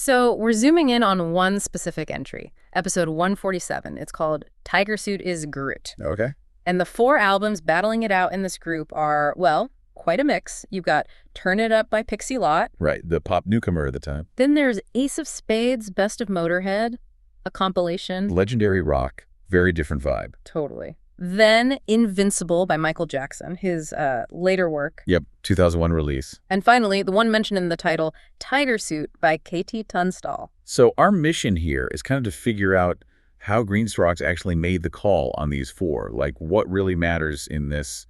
So we're zooming in on one specific entry, episode 147. It's called Tiger Suit is Grrrrrrrrreat. Okay. And the 4 albums battling it out in this group are, well, quite a mix. You've got Turn It Up by Pixie Lot. Right, the pop newcomer at the time. Then there's Ace of Spades, Best of Motorhead, a compilation. Legendary rock, very different vibe. Totally. Then Invincible by Michael Jackson, his later work. Yep, 2001 release. And finally, the one mentioned in the title, Tiger Suit by Katie Tunstall. So our mission here is kind of to figure out how Greenstocks actually made the call on these 4. Like, what really matters in this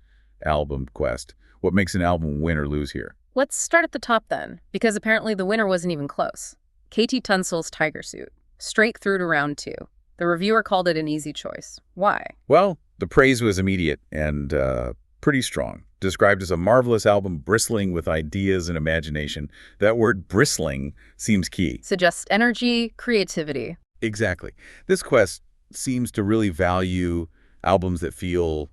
album quest? What makes an album win or lose here? Let's start at the top then, because apparently the winner wasn't even close. Katie Tunstall's Tiger Suit, straight through to round 2. The reviewer called it an easy choice. Why? Well, the praise was immediate and pretty strong. Described as a marvelous album bristling with ideas and imagination. That word bristling seems key. Suggests energy, creativity. Exactly. This quest seems to really value albums that feel,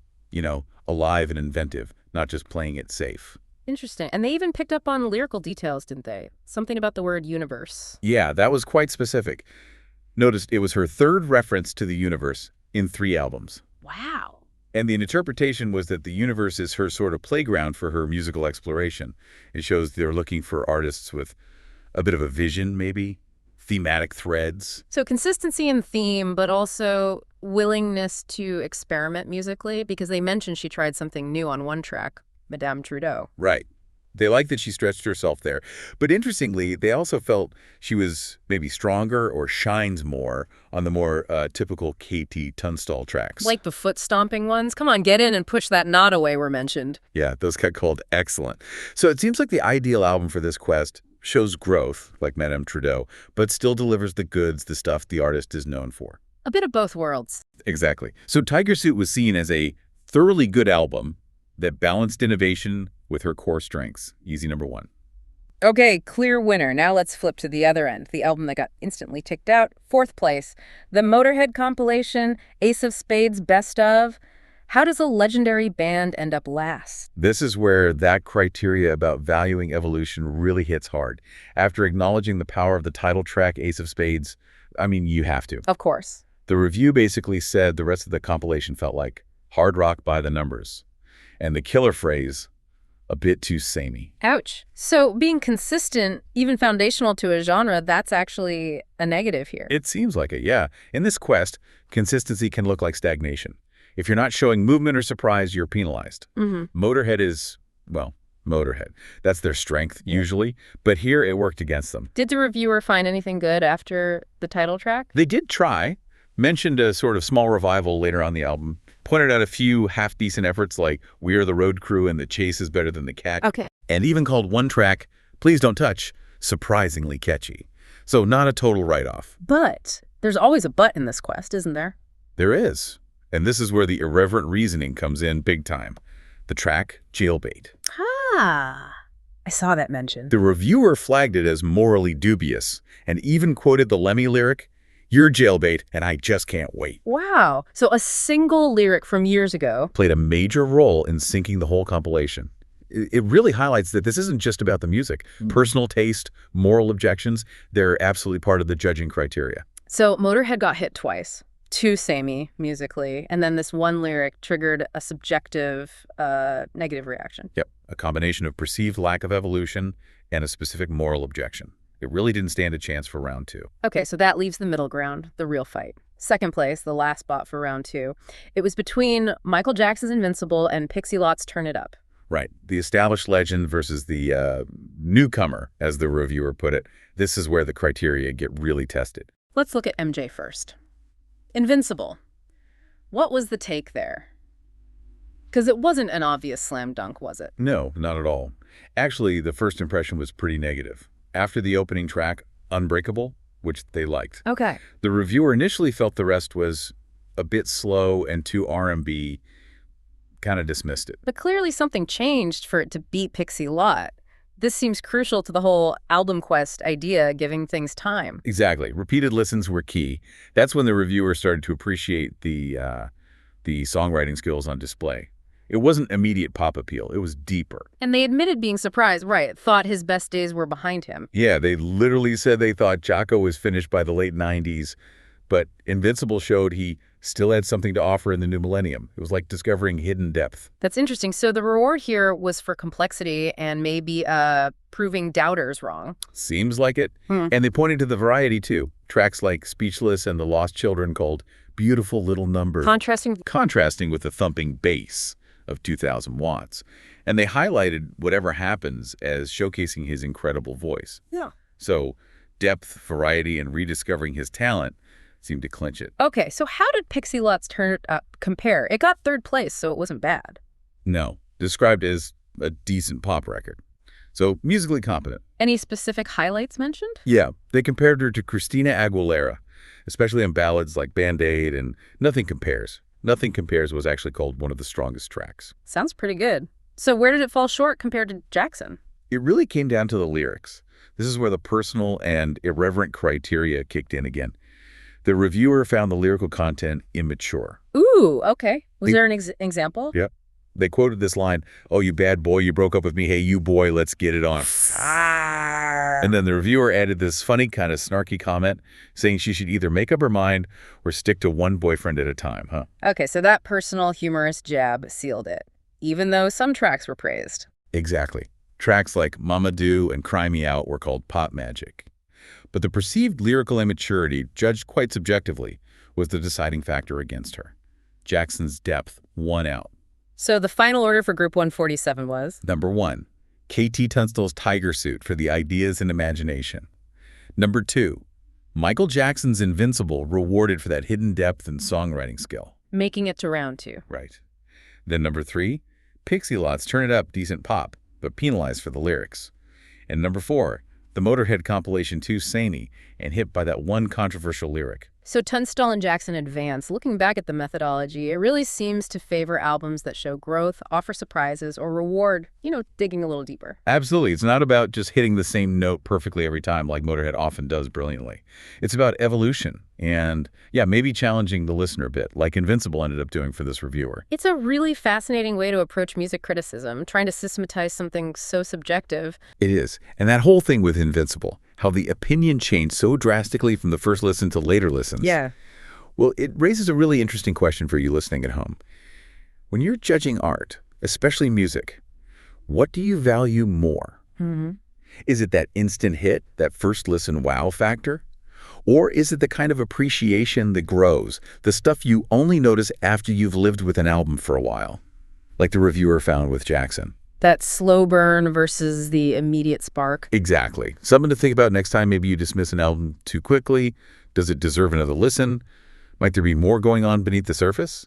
alive and inventive, not just playing it safe. Interesting. And they even picked up on lyrical details, didn't they? Something about the word universe. Yeah, that was quite specific. Noticed it was her 3rd reference to the universe in 3 albums. Wow. And the interpretation was that the universe is her sort of playground for her musical exploration. It shows they're looking for artists with a bit of a vision, maybe, thematic threads. So consistency in theme, but also willingness to experiment musically, because they mentioned she tried something new on one track, Madame Trudeau. Right. They like that she stretched herself there. But interestingly, they also felt she was maybe stronger or shines more on the more typical Katie Tunstall tracks. Like the foot-stomping ones? Come on, get in and push that knot away were mentioned. Yeah, those got called excellent. So it seems like the ideal album for this quest shows growth, like Madame Trudeau, but still delivers the goods, the stuff the artist is known for. A bit of both worlds. Exactly. So Tiger Suit was seen as a thoroughly good album that balanced innovation with her core strengths. Easy number 1. Okay, clear winner. Now let's flip to the other end, the album that got instantly ticked out, 4th place, the Motorhead compilation, Ace of Spades, Best of. How does a legendary band end up last? This is where that criteria about valuing evolution really hits hard. After acknowledging the power of the title track, Ace of Spades, you have to. Of course. The review basically said the rest of the compilation felt like hard rock by the numbers. And the killer phrase, a bit too samey. Ouch. So being consistent, even foundational to a genre, that's actually a negative here. It seems like it, yeah. In this quest, consistency can look like stagnation. If you're not showing movement or surprise, you're penalized. Motorhead is, Motorhead. That's their strength, usually. But here, it worked against them. Did the reviewer find anything good after the title track? They did try. Mentioned a sort of small revival later on the album. Pointed out a few half-decent efforts like We Are the Road Crew and The Chase is Better Than the Cat. Okay. And even called one track, Please Don't Touch, surprisingly catchy. So not a total write-off. But there's always a but in this quest, isn't there? There is. And this is where the irreverent reasoning comes in big time. The track, Jailbait. Ah, I saw that mentioned. The reviewer flagged it as morally dubious and even quoted the Lemmy lyric, "You're jailbait, and I just can't wait." Wow. So a single lyric from years ago Played a major role in sinking the whole compilation. It really highlights that this isn't just about the music. Personal taste, moral objections, they're absolutely part of the judging criteria. So Motorhead got hit twice. Too samey musically, and then this one lyric triggered a subjective negative reaction. Yep, a combination of perceived lack of evolution and a specific moral objection. It really didn't stand a chance for round 2. Okay, so that leaves the middle ground, the real fight. Second place, the last spot for round 2. It was between Michael Jackson's Invincible and Pixie Lot's Turn It Up. Right, the established legend versus the newcomer, as the reviewer put it. This is where the criteria get really tested. Let's look at MJ first. Invincible. What was the take there? Because it wasn't an obvious slam dunk, was it? No, not at all. Actually, the first impression was pretty negative. After the opening track, Unbreakable, which they liked. Okay. The reviewer initially felt the rest was a bit slow and too R&B, kind of dismissed it. But clearly something changed for it to beat Pixie Lot. This seems crucial to the whole album quest idea, giving things time. Exactly. Repeated listens were key. That's when the reviewer started to appreciate the songwriting skills on display. It wasn't immediate pop appeal. It was deeper. And they admitted being surprised, right, thought his best days were behind him. Yeah, they literally said they thought Jocko was finished by the late 90s, but Invincible showed he still had something to offer in the new millennium. It was like discovering hidden depth. That's interesting. So the reward here was for complexity and maybe proving doubters wrong. Seems like it. And they pointed to the variety, too. Tracks like Speechless and The Lost Children called Beautiful Little Number. Contrasting with the thumping bass of 2,000 watts. And they highlighted Whatever Happens as showcasing his incredible voice. Yeah. So depth, variety, and rediscovering his talent seemed to clinch it. Okay, so how did Pixie Lot's turn compare? It got third place, so it wasn't bad. No, described as a decent pop record. So musically competent. Any specific highlights mentioned? Yeah, they compared her to Christina Aguilera, especially in ballads like Band-Aid and Nothing Compares. Nothing Compares was actually called one of the strongest tracks. Sounds pretty good. So where did it fall short compared to Jackson? It really came down to the lyrics. This is where the personal and irreverent criteria kicked in again. The reviewer found the lyrical content immature. Ooh, okay. Was there an example? Yep. They quoted this line, "Oh, you bad boy, you broke up with me. Hey, you boy, let's get it on." And then the reviewer added this funny kind of snarky comment saying she should either make up her mind or stick to one boyfriend at a time, huh? Okay, so that personal humorous jab sealed it, even though some tracks were praised. Exactly. Tracks like Mama Do and Cry Me Out were called pop magic. But the perceived lyrical immaturity, judged quite subjectively, was the deciding factor against her. Jackson's depth won out. So the final order for Group 147 was? Number 1, KT Tunstall's Tiger Suit for the ideas and imagination. Number 2, Michael Jackson's Invincible, rewarded for that hidden depth and songwriting skill. Making it to round 2. Right. Then number 3, Pixie Lot's Turn It Up, decent pop, but penalized for the lyrics. And number 4, the Motorhead compilation 2, Samey, and hit by that one controversial lyric. So Tunstall and Jackson advance. Looking back at the methodology, it really seems to favor albums that show growth, offer surprises, or reward, digging a little deeper. Absolutely. It's not about just hitting the same note perfectly every time like Motorhead often does brilliantly. It's about evolution and, maybe challenging the listener a bit, like Invincible ended up doing for this reviewer. It's a really fascinating way to approach music criticism, trying to systematize something so subjective. It is. And that whole thing with Invincible, how the opinion changed so drastically from the first listen to later listens. Yeah. Well, it raises a really interesting question for you listening at home. When you're judging art, especially music, what do you value more? Is it that instant hit, that first listen wow factor? Or is it the kind of appreciation that grows, the stuff you only notice after you've lived with an album for a while? Like the reviewer found with Jackson. That slow burn versus the immediate spark. Exactly. Something to think about next time maybe you dismiss an album too quickly. Does it deserve another listen? Might there be more going on beneath the surface?